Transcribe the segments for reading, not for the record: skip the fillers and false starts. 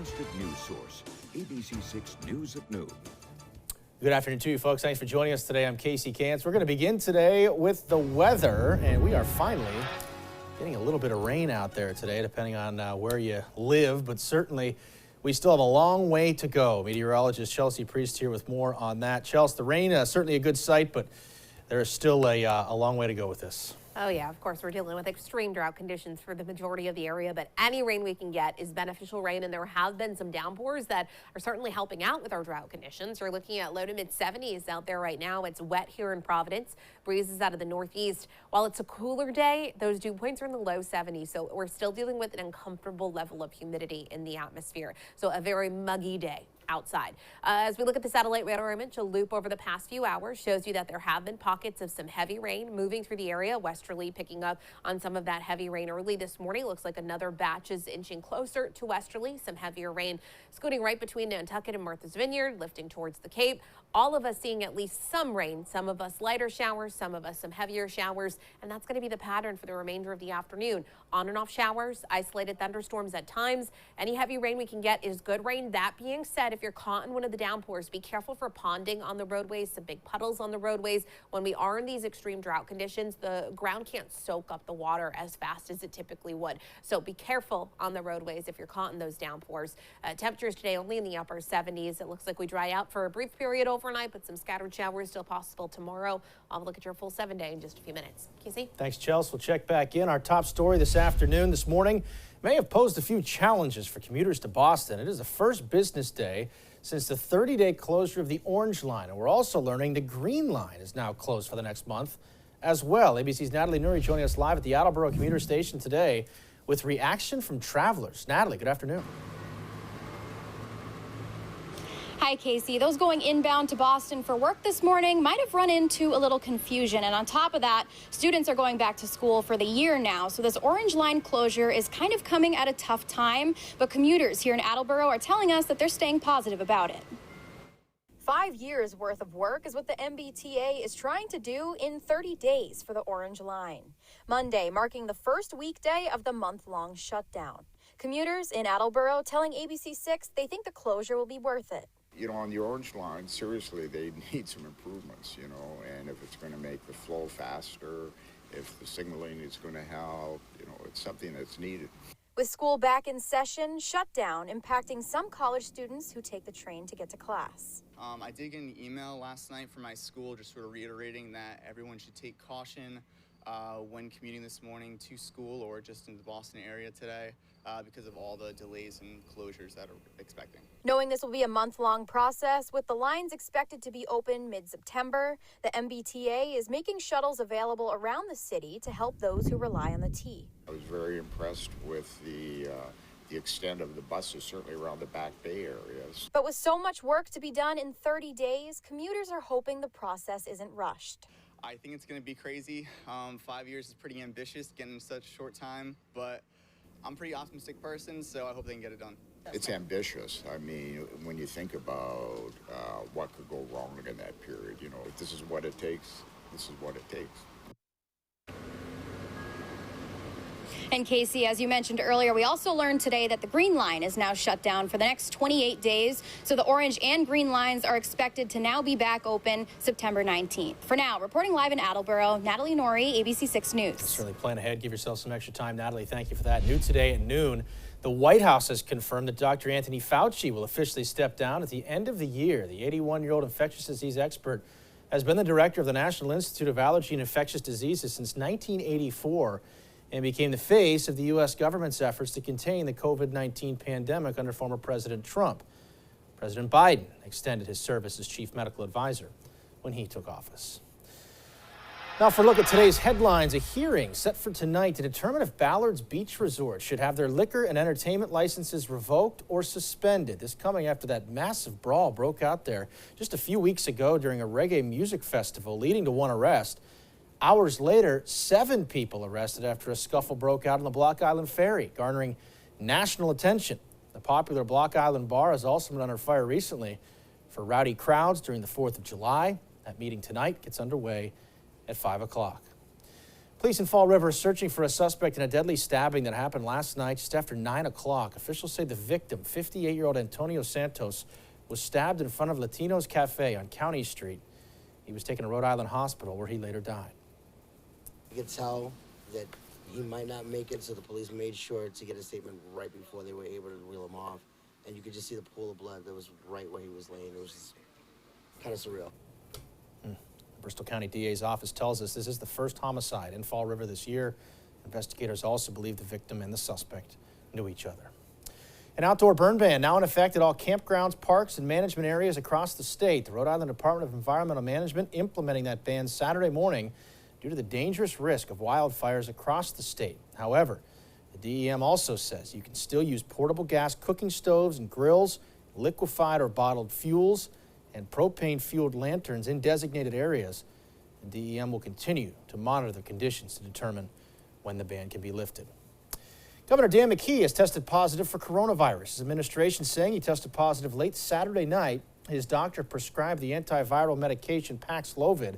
trusted news source, ABC6 News at Noon. Good afternoon to you, folks. Thanks for joining us today. I'm Casey Cantz. We're going to begin today with the weather, and we are finally getting a little bit of rain out there today, depending on where you live, but certainly we still have a long way to go. Meteorologist Chelsea Priest here with more on that. Chelsea, the rain is certainly a good sight, but there is still a long way to go with this. Oh, yeah, of course, we're dealing with extreme drought conditions for the majority of the area, but any rain we can get is beneficial rain, and there have been some downpours that are certainly helping out with our drought conditions. We're looking at low to mid 70s out there right now. It's wet here in Providence. Breezes out of the northeast. While it's a cooler day, those dew points are in the low 70s, so we're still dealing with an uncomfortable level of humidity in the atmosphere. So a very muggy day outside. As we look at the satellite radar image, a loop over the past few hours shows you that there have been pockets of some heavy rain moving through the area. Westerly picking up on some of that heavy rain early this morning. Looks like another batch is inching closer to westerly. Some heavier rain scooting right between Nantucket and Martha's Vineyard, lifting towards the Cape. All of us seeing at least some rain, some of us lighter showers, some of us some heavier showers, and that's going to be the pattern for the remainder of the afternoon. On and off showers, isolated thunderstorms at times. Any heavy rain we can get is good rain. That being said, if you're caught in one of the downpours, be careful for ponding on the roadways, some big puddles on the roadways. When we are in these extreme drought conditions, the ground can't soak up the water as fast as it typically would. So be careful on the roadways if you're caught in those downpours. Temperatures today only in the upper 70s. It looks like we dry out for a brief period overnight, but some scattered showers still possible tomorrow. I'll look at your full 7-day in just a few minutes. Casey? Thanks, Chelsea. We'll check back in. Our top story this afternoon, this morning, may have posed a few challenges for commuters to Boston. It is the first business day since the 30-day closure of the Orange Line. And we're also learning the Green Line is now closed for the next month as well. ABC's Natalie Nuri joining us live at the Attleboro Commuter Station today with reaction from travelers. Natalie, good afternoon. Hi, Casey. Those going inbound to Boston for work this morning might have run into a little confusion. And on top of that, students are going back to school for the year now. So this Orange Line closure is kind of coming at a tough time. But commuters here in Attleboro are telling us that they're staying positive about it. 5 years worth of work is what the MBTA is trying to do in 30 days for the Orange Line. Monday marking the first weekday of the month-long shutdown. Commuters in Attleboro telling ABC6 they think the closure will be worth it. You know, on the Orange Line, seriously, they need some improvements, you know, and if it's going to make the flow faster, if the signaling is going to help, you know, it's something that's needed. With school back in session, shutdown impacting some college students who take the train to get to class. I did get an email last night from my school just sort of reiterating that everyone should take caution when commuting this morning to school or just in the Boston area today because of all the delays and closures that are expecting. Knowing this will be a month-long process, with the lines expected to be open mid-September, the MBTA is making shuttles available around the city to help those who rely on the T. I was very impressed with the extent of the buses, certainly around the Back Bay areas. But with so much work to be done in 30 days, commuters are hoping the process isn't rushed. I think it's going to be crazy. 5 years is pretty ambitious, getting in such a short time, but I'm a pretty optimistic person, so I hope they can get it done. It's ambitious. I mean, when you think about what could go wrong in that period, you know, if this is what it takes, this is what it takes. And Casey, as you mentioned earlier, we also learned today that the Green Line is now shut down for the next 28 days. So the Orange and Green Lines are expected to now be back open September 19th. For now, reporting live in Attleboro, Natalie Nori, ABC6 News. Certainly plan ahead. Give yourself some extra time. Natalie, thank you for that. New today at noon, the White House has confirmed that Dr. Anthony Fauci will officially step down at the end of the year. The 81-year-old infectious disease expert has been the director of the National Institute of Allergy and Infectious Diseases since 1984. And became the face of the U.S. government's efforts to contain the COVID-19 pandemic under former President Trump. President Biden extended his service as chief medical advisor when he took office. Now for a look at today's headlines, a hearing set for tonight to determine if Ballard's Beach Resort should have their liquor and entertainment licenses revoked or suspended. This coming after that massive brawl broke out there just a few weeks ago during a reggae music festival, leading to one arrest. Hours later, 7 people arrested after a scuffle broke out on the Block Island Ferry, garnering national attention. The popular Block Island bar has also been under fire recently for rowdy crowds during the 4th of July. That meeting tonight gets underway at 5 o'clock. Police in Fall River are searching for a suspect in a deadly stabbing that happened last night just after 9 o'clock. Officials say the victim, 58-year-old Antonio Santos, was stabbed in front of Latino's Cafe on County Street. He was taken to Rhode Island Hospital where he later died. You could tell that he might not make it, so the police made sure to get a statement right before they were able to wheel him off. And you could just see the pool of blood that was right where he was laying. It was just kind of surreal. Bristol County DA's office tells us this is the first homicide in Fall River this year. Investigators also believe the victim and the suspect knew each other. An outdoor burn ban now in effect at all campgrounds, parks, and management areas across the state. The Rhode Island Department of Environmental Management implementing that ban Saturday morning due to the dangerous risk of wildfires across the state. However, the DEM also says you can still use portable gas cooking stoves and grills, liquefied or bottled fuels, and propane-fueled lanterns in designated areas. The DEM will continue to monitor the conditions to determine when the ban can be lifted. Governor Dan McKee has tested positive for coronavirus. His administration saying he tested positive late Saturday night. His doctor prescribed the antiviral medication Paxlovid.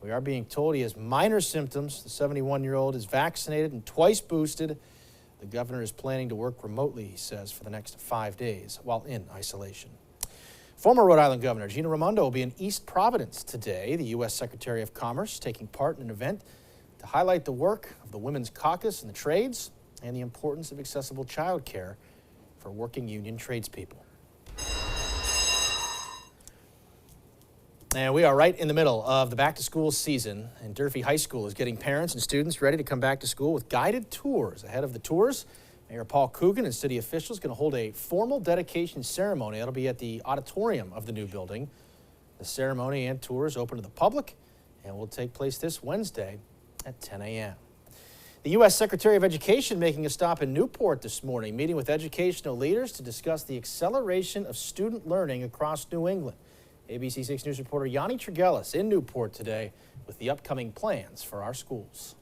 We are being told he has minor symptoms. The 71-year-old is vaccinated and twice boosted. The governor is planning to work remotely, he says, for the next 5 days while in isolation. Former Rhode Island Governor Gina Raimondo will be in East Providence today. The U.S. Secretary of Commerce taking part in an event to highlight the work of the Women's Caucus and the trades and the importance of accessible child care for working union tradespeople. And we are right in the middle of the back-to-school season, and Durfee High School is getting parents and students ready to come back to school with guided tours. Ahead of the tours, Mayor Paul Coogan and city officials are going to hold a formal dedication ceremony. That'll be at the auditorium of the new building. The ceremony and tours open to the public and will take place this Wednesday at 10 a.m. The U.S. Secretary of Education making a stop in Newport this morning, meeting with educational leaders to discuss the acceleration of student learning across New England. ABC6 News reporter Yanni Tregellis in Newport today with the upcoming plans for our schools.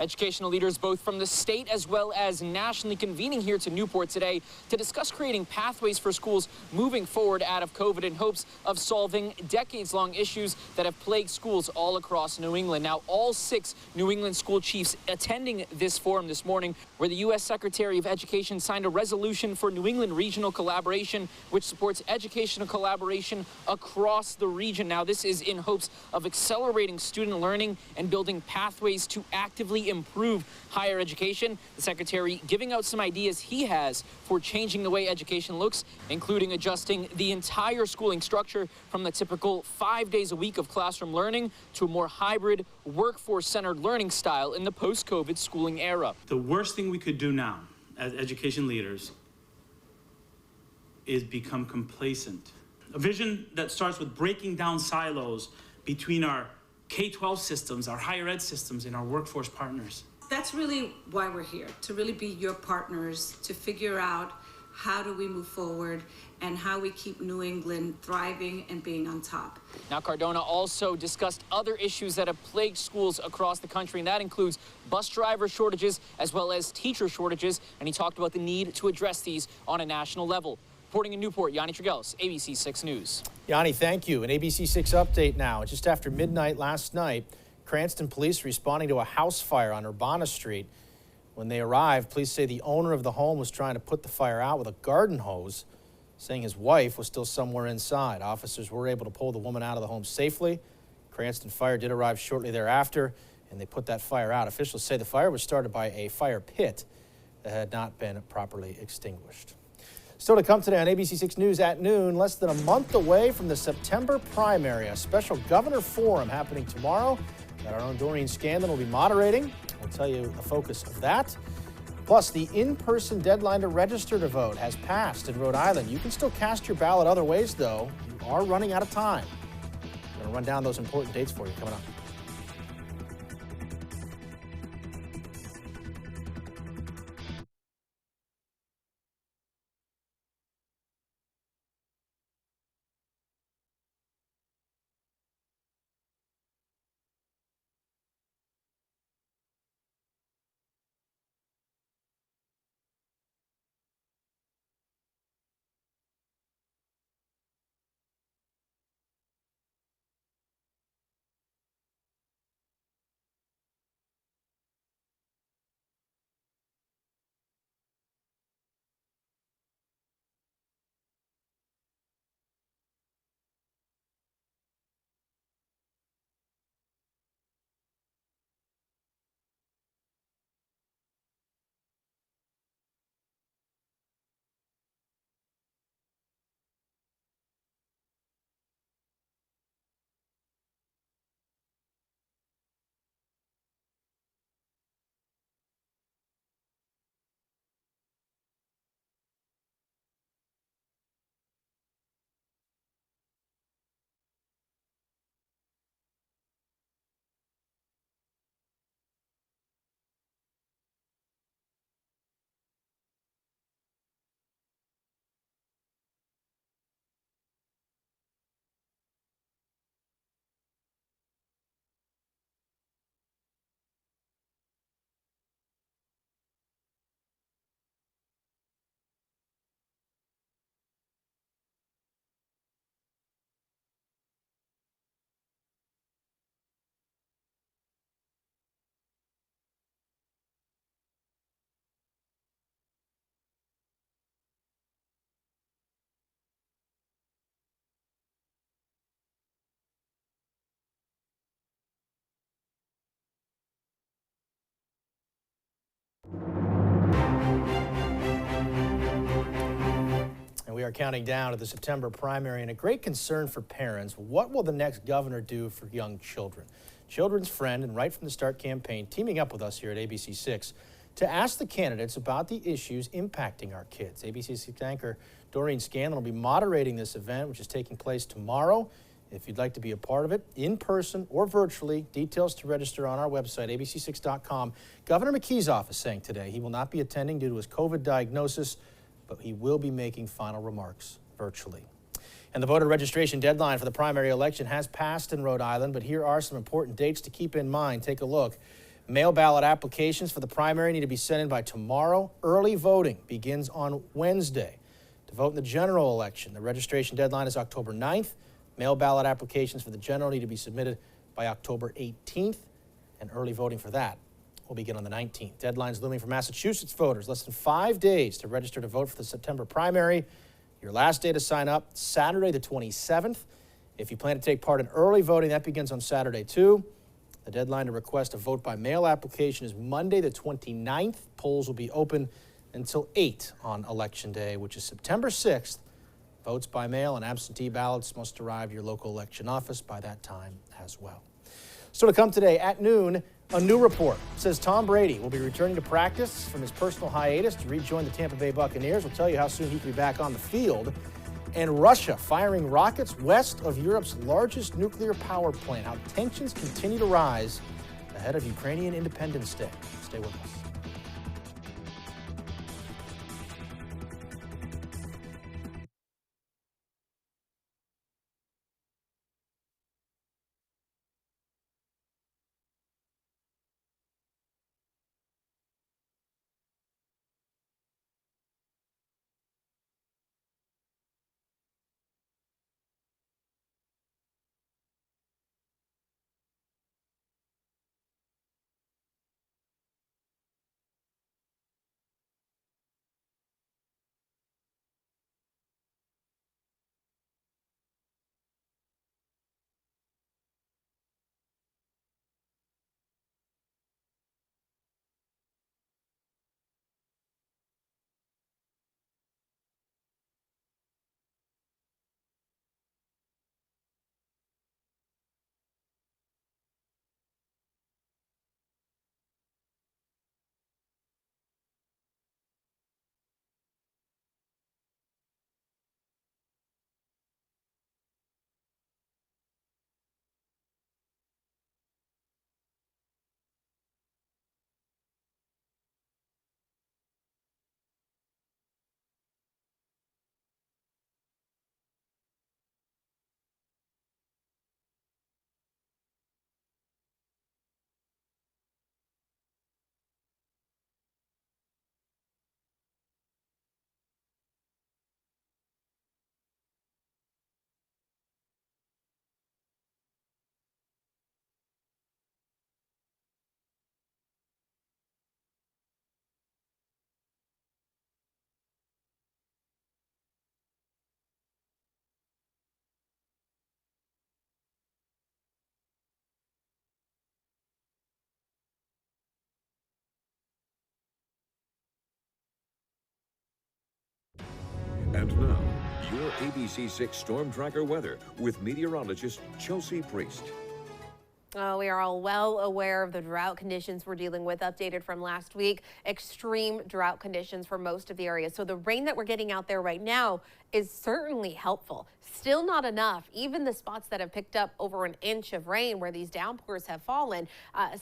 Educational leaders both from the state as well as nationally convening here to Newport today to discuss creating pathways for schools moving forward out of COVID in hopes of solving decades-long issues that have plagued schools all across New England. Now, all 6 New England school chiefs attending this forum this morning, where the U.S. Secretary of Education signed a resolution for New England regional collaboration, which supports educational collaboration across the region. Now, this is in hopes of accelerating student learning and building pathways to actively improve higher education. The Secretary giving out some ideas he has for changing the way education looks, including adjusting the entire schooling structure from the typical 5 days a week of classroom learning to a more hybrid, workforce-centered learning style in the post-COVID schooling era. The worst thing we could do now as education leaders is become complacent. A vision that starts with breaking down silos between our K-12 systems, our higher ed systems, and our workforce partners. That's really why we're here, to really be your partners, to figure out how do we move forward and how we keep New England thriving and being on top. Now, Cardona also discussed other issues that have plagued schools across the country, and that includes bus driver shortages as well as teacher shortages, and he talked about the need to address these on a national level. Reporting in Newport, Yanni Tregellis, ABC6 News. Yanni, thank you. An ABC6 update now. Just after midnight last night, Cranston police responding to a house fire on Urbana Street. When they arrived, police say the owner of the home was trying to put the fire out with a garden hose, saying his wife was still somewhere inside. Officers were able to pull the woman out of the home safely. Cranston Fire did arrive shortly thereafter, and they put that fire out. Officials say the fire was started by a fire pit that had not been properly extinguished. Still to come today on ABC6 News at noon, less than a month away from the September primary, a special governor forum happening tomorrow that our own Doreen Scanlon will be moderating. We'll tell you the focus of that. Plus, the in-person deadline to register to vote has passed in Rhode Island. You can still cast your ballot other ways, though. You are running out of time. I'm going to run down those important dates for you coming up. We are counting down to the September primary, and a great concern for parents. What will the next governor do for young children? Children's Friend and Right from the Start campaign teaming up with us here at ABC6 to ask the candidates about the issues impacting our kids. ABC6 anchor Doreen Scanlon will be moderating this event, which is taking place tomorrow. If you'd like to be a part of it, in person or virtually, details to register on our website, abc6.com. Governor McKee's office saying today he will not be attending due to his COVID diagnosis, but he will be making final remarks virtually. And the voter registration deadline for the primary election has passed in Rhode Island, but here are some important dates to keep in mind. Take a look. Mail ballot applications for the primary need to be sent in by tomorrow. Early voting begins on Wednesday. To vote in the general election, the registration deadline is October 9th. Mail ballot applications for the general need to be submitted by October 18th, and early voting for that will begin on the 19th. Deadlines looming for Massachusetts voters. Less than 5 days to register to vote for the September primary. Your last day to sign up, Saturday the 27th. If you plan to take part in early voting, that begins on Saturday too. The deadline to request a vote by mail application is Monday the 29th. Polls will be open until 8 on Election Day, which is September 6th. Votes by mail and absentee ballots must arrive to your local election office by that time as well. So to come today at noon, a new report says Tom Brady will be returning to practice from his personal hiatus to rejoin the Tampa Bay Buccaneers. We'll tell you how soon he can be back on the field. And Russia firing rockets west of Europe's largest nuclear power plant. How tensions continue to rise ahead of Ukrainian Independence Day. Stay with us. And now, your ABC6 Storm Tracker weather with meteorologist Chelsea Priest. Oh, we are all well aware of the drought conditions we're dealing with, updated from last week. Extreme drought conditions for most of the area. So the rain that we're getting out there right now is certainly helpful. Still not enough. Even the spots that have picked up over an inch of rain where these downpours have fallen,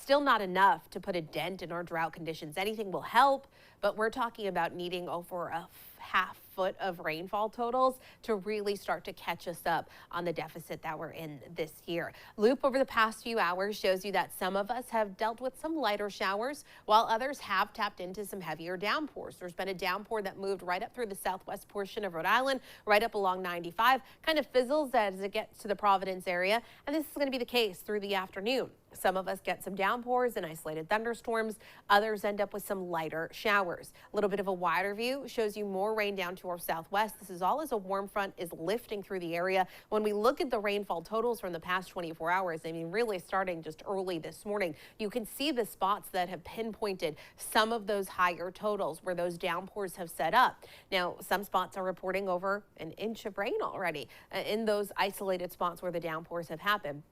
still not enough to put a dent in our drought conditions. Anything will help, but we're talking about needing over a half foot of rainfall totals to really start to catch us up on the deficit that we're in this year. Loop over the past few hours shows you that some of us have dealt with some lighter showers while others have tapped into some heavier downpours. There's been a downpour that moved right up through the southwest portion of Rhode Island, right up along 95, kind of fizzles as it gets to the Providence area, and this is going to be the case through the afternoon. Some of us get some downpours and isolated thunderstorms. Others end up with some lighter showers. A little bit of a wider view shows you more rain down to our southwest. This is all as a warm front is lifting through the area. When we look at the rainfall totals from the past 24 hours, I mean, really starting just early this morning, you can see the spots that have pinpointed some of those higher totals where those downpours have set up. Now, some spots are reporting over an inch of rain already in those isolated spots where the downpours have happened.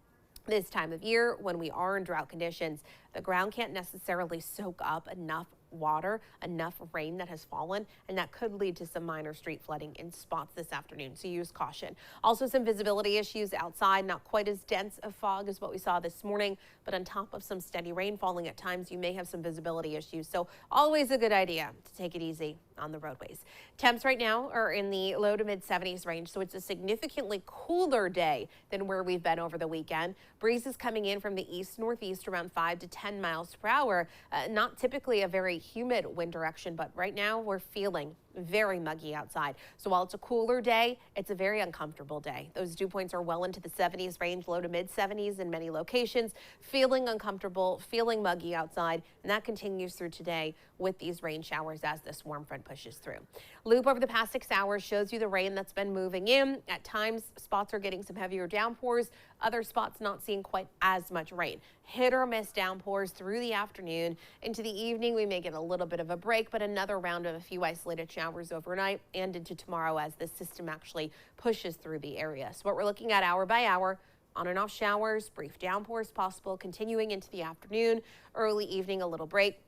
This time of year, when we are in drought conditions, the ground can't necessarily soak up enough water, enough rain that has fallen, and that could lead to some minor street flooding in spots this afternoon, so use caution. Also, some visibility issues outside, not quite as dense of fog as what we saw this morning, but on top of some steady rain falling at times, you may have some visibility issues, so always a good idea to take it easy on the roadways. Temps right now are in the low to mid 70s range, so it's a significantly cooler day than where we've been over the weekend. Breezes coming in from the east northeast around 5 to 10 miles per hour. Not typically a very humid wind direction, but right now we're feeling very muggy outside. So while it's a cooler day, it's a very uncomfortable day. Those dew points are well into the 70s range, low to mid 70s in many locations. Feeling uncomfortable, feeling muggy outside, and that continues through today with these rain showers as this warm front pushes through. Loop over the past 6 hours shows you the rain that's been moving in. At times, spots are getting some heavier downpours. Other spots not seeing quite as much rain. Hit or miss downpours through the afternoon. Into the evening, we may get a little bit of a break, but another round of a few isolated showers overnight and into tomorrow as this system actually pushes through the area. So what we're looking at hour by hour, on and off showers, brief downpours possible, continuing into the afternoon, early evening, a little break.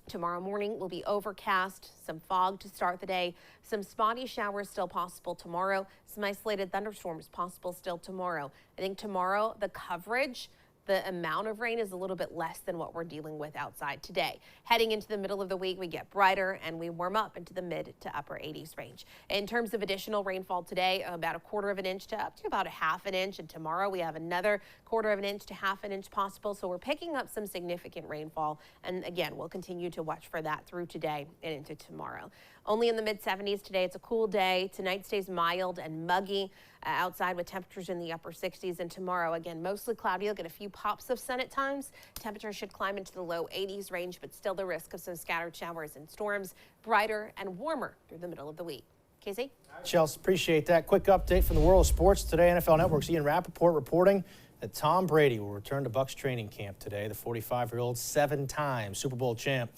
Tomorrow morning will be overcast, some fog to start the day, some spotty showers still possible tomorrow, some isolated thunderstorms possible still tomorrow. I think tomorrow the coverage, the amount of rain is a little bit less than what we're dealing with outside today. Heading into the middle of the week, we get brighter and we warm up into the mid to upper 80s range. In terms of additional rainfall today, about 1/4 of an inch to up to about 1/2 an inch. And tomorrow we have another 1/4 of an inch to 1/2 an inch possible. So we're picking up some significant rainfall. And again, we'll continue to watch for that through today and into tomorrow. Only in the mid 70s today. It's a cool day. Tonight stays mild and muggy outside with temperatures in the upper 60s. And tomorrow, again, mostly cloudy. You'll get a few pops of sun at times. Temperatures should climb into the low 80s range, but still the risk of some scattered showers and storms. Brighter and warmer through the middle of the week. Casey? Chelsea, appreciate that. Quick update from the world of sports today. NFL Network's Ian Rappaport reporting that Tom Brady will return to Bucs training camp today. The 45-year-old 7-time Super Bowl champ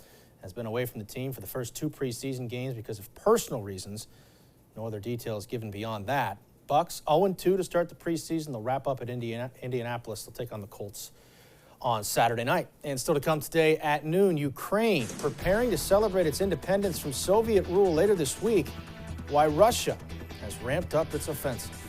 has been away from the team for the first 2 preseason games because of personal reasons. No other details given beyond that. Bucs 0-2 to start the preseason. They'll wrap up at Indianapolis. They'll take on the Colts on Saturday night. And still to come today at noon, Ukraine preparing to celebrate its independence from Soviet rule later this week. Why Russia has ramped up its offensive.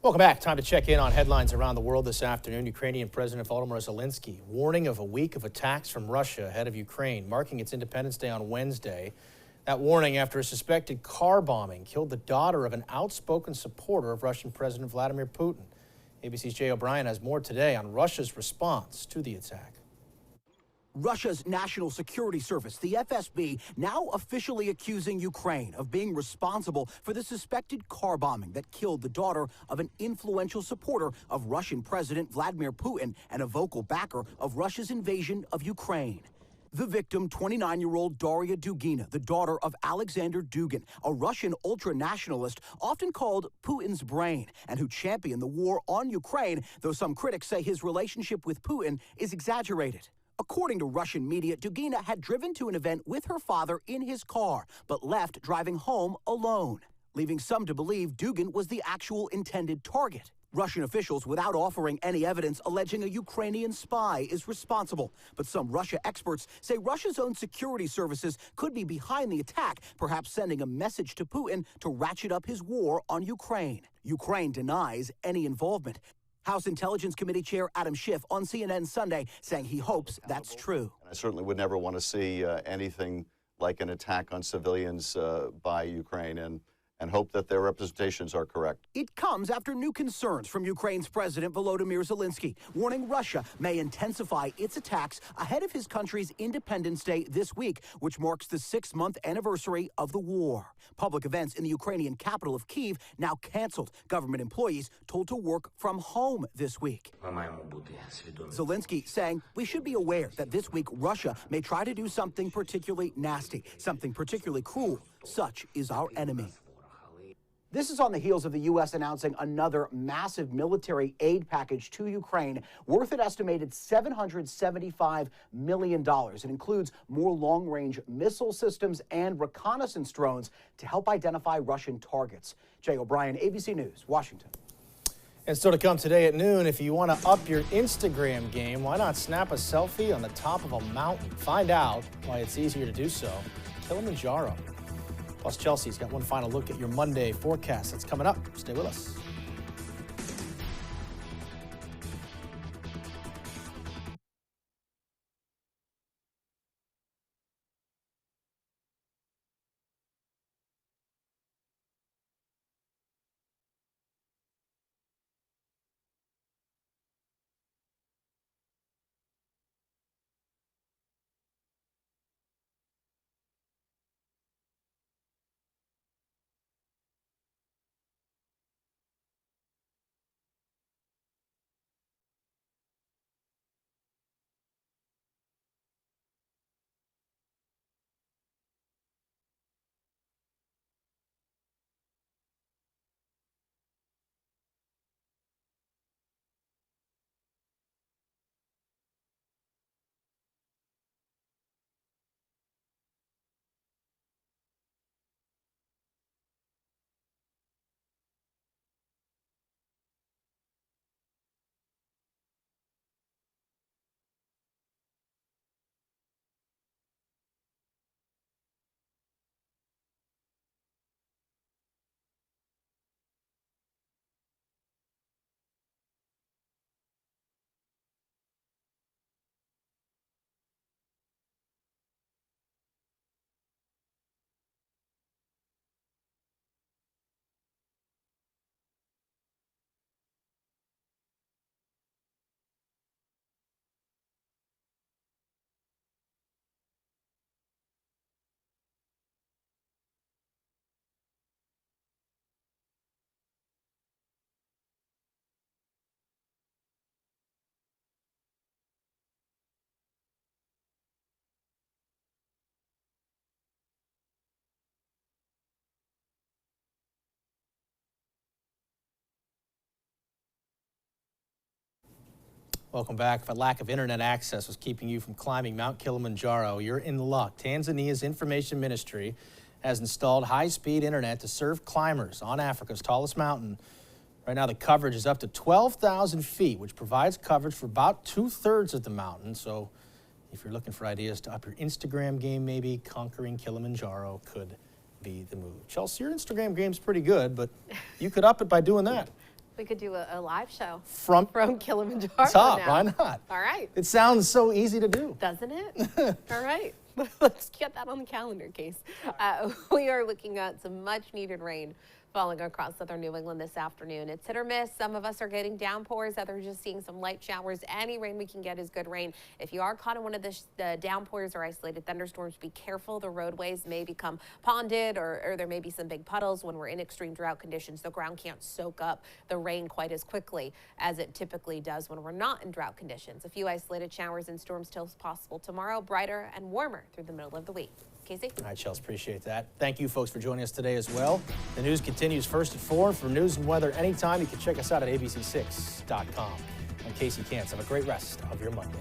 Welcome back. Time to check in on headlines around the world this afternoon. Ukrainian President Volodymyr Zelensky warning of a week of attacks from Russia ahead of Ukraine, marking its Independence Day on Wednesday. That warning after a suspected car bombing killed the daughter of an outspoken supporter of Russian President Vladimir Putin. ABC's Jay O'Brien has more today on Russia's response to the attack. Russia's National Security Service, the FSB, now officially accusing Ukraine of being responsible for the suspected car bombing that killed the daughter of an influential supporter of Russian President Vladimir Putin and a vocal backer of Russia's invasion of Ukraine. The victim, 29-year-old Daria Dugina, the daughter of Alexander Dugin, a Russian ultra-nationalist often called Putin's brain, and who championed the war on Ukraine, though some critics say his relationship with Putin is exaggerated. According to Russian media, Dugina had driven to an event with her father in his car, but left driving home alone, leaving some to believe Dugin was the actual intended target. Russian officials, without offering any evidence, alleging a Ukrainian spy is responsible. But some Russia experts say Russia's own security services could be behind the attack, perhaps sending a message to Putin to ratchet up his war on Ukraine. Ukraine denies any involvement. House Intelligence Committee Chair Adam Schiff on CNN Sunday saying he hopes that's true. I certainly would never want to see anything like an attack on civilians by Ukraine, and hope that their representations are correct. It comes after new concerns from Ukraine's President Volodymyr Zelensky, warning Russia may intensify its attacks ahead of his country's Independence Day this week, which marks the 6-month anniversary of the war. Public events in the Ukrainian capital of Kyiv now canceled. Government employees told to work from home this week. Zelensky saying we should be aware that this week Russia may try to do something particularly nasty, something particularly cruel. Such is our enemy. This is on the heels of the U.S. announcing another massive military aid package to Ukraine worth an estimated $775 million. It includes more long-range missile systems and reconnaissance drones to help identify Russian targets. Jay O'Brien, ABC News, Washington. And still to come today at noon, if you want to up your Instagram game, why not snap a selfie on the top of a mountain? Find out why it's easier to do so. Kilimanjaro. Plus, Chelsea's got one final look at your Monday forecast. That's coming up. Stay with us. Welcome back. If a lack of internet access was keeping you from climbing Mount Kilimanjaro, you're in luck. Tanzania's Information Ministry has installed high-speed internet to serve climbers on Africa's tallest mountain. Right now, the coverage is up to 12,000 feet, which provides coverage for about 2/3 of the mountain. So if you're looking for ideas to up your Instagram game, maybe conquering Kilimanjaro could be the move. Chelsea, your Instagram game's pretty good, but you could up it by doing that. We could do a live show From Kilimanjaro top, now. why not? All right. It sounds so easy to do. Doesn't it? All right. Let's get that on the calendar, Case. We are looking at some much needed rain falling across southern New England this afternoon. It's hit or miss. Some of us are getting downpours, others just seeing some light showers. Any rain we can get is good rain. If you are caught in one of the downpours or isolated thunderstorms, be careful. The roadways may become ponded or there may be some big puddles. When we're in extreme drought conditions, the ground can't soak up the rain quite as quickly as it typically does when we're not in drought conditions. A few isolated showers and storms still possible tomorrow, brighter and warmer through the middle of the week. Casey? All right, Chels, appreciate that. Thank you, folks, for joining us today as well. The news continues first at 4. For news and weather anytime, you can check us out at abc6.com. I'm Casey Cantz. Have a great rest of your Monday.